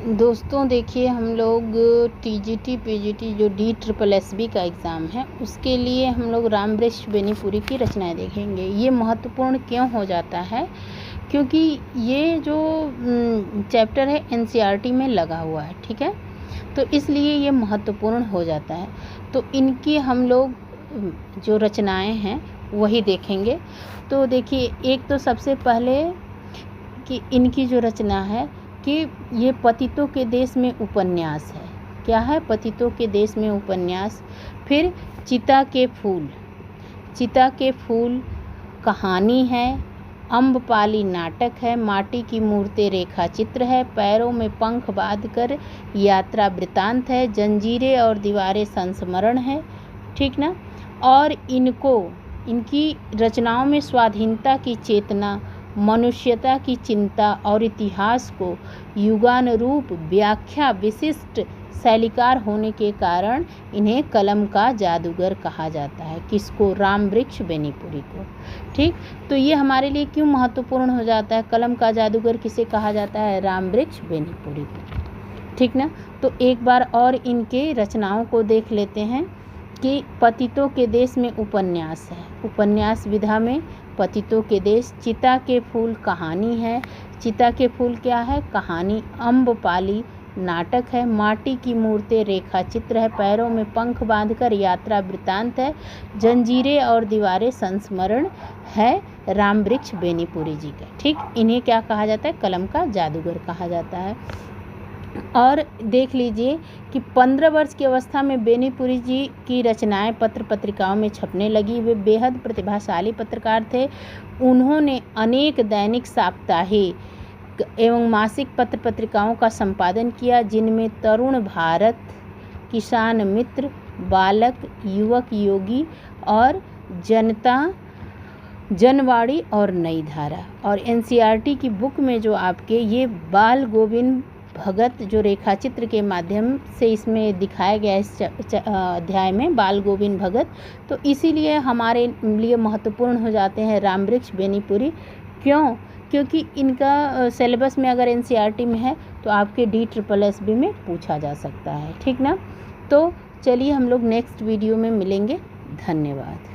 दोस्तों देखिए, हम लोग टीजीटी पीजीटी जो DSSB का एग्ज़ाम है उसके लिए हम लोग रामवृक्ष बेनीपुरी की रचनाएं देखेंगे। ये महत्वपूर्ण क्यों हो जाता है? क्योंकि ये जो चैप्टर है NCERT में लगा हुआ है, ठीक है, तो इसलिए ये महत्वपूर्ण हो जाता है। तो इनकी हम लोग जो रचनाएं हैं वही देखेंगे। तो देखिए, एक तो सबसे पहले कि इनकी जो रचना है कि ये पतितों के देश में उपन्यास है। क्या है? पतितों के देश में उपन्यास। फिर चिता के फूल कहानी है। अम्बपाली नाटक है। माटी की मूर्तें रेखा चित्र है। पैरों में पंख बांधकर यात्रा वृतांत है। जंजीरें और दीवारें संस्मरण है, ठीक ना। और इनकी रचनाओं में स्वाधीनता की चेतना, मनुष्यता की चिंता और इतिहास को युगानुरूप व्याख्या विशिष्ट शैलीकार होने के कारण इन्हें कलम का जादूगर कहा जाता है। किसको? रामवृक्ष बेनीपुरी को, ठीक। तो ये हमारे लिए क्यों महत्वपूर्ण हो जाता है? कलम का जादूगर किसे कहा जाता है? रामवृक्ष बेनीपुरी को, ठीक ना। तो एक बार और इनके रचनाओं को देख लेते हैं कि पतितों के देश में उपन्यास है। उपन्यास विधा में पतितों के देश। चिता के फूल कहानी है। चिता के फूल क्या है? कहानी। अम्बपाली नाटक है। माटी की मूर्तें रेखा चित्र है। पैरों में पंख बांधकर यात्रा वृतांत है। जंजीरें और दीवारें संस्मरण है रामवृक्ष बेनीपुरी जी का, ठीक। इन्हें क्या कहा जाता है? कलम का जादूगर कहा जाता है। और देख लीजिए कि 15 वर्ष की अवस्था में बेनीपुरी जी की रचनाएं पत्र पत्रिकाओं में छपने लगी। वे बेहद प्रतिभाशाली पत्रकार थे। उन्होंने अनेक दैनिक, साप्ताहिक एवं मासिक पत्र पत्रिकाओं का संपादन किया, जिनमें तरुण भारत, किसान मित्र, बालक, युवक योगी और जनवाणी और नई धारा। और NCERT की बुक में जो आपके ये बाल गोविंद भगत जो रेखाचित्र के माध्यम से इसमें दिखाया गया है, इस अध्याय में बाल गोविंद भगत, तो इसीलिए हमारे लिए महत्वपूर्ण हो जाते हैं रामवृक्ष बेनीपुरी। क्यों? क्योंकि इनका सिलेबस में अगर NCERT में है तो आपके DSSB में पूछा जा सकता है, ठीक ना। तो चलिए हम लोग नेक्स्ट वीडियो में मिलेंगे। धन्यवाद।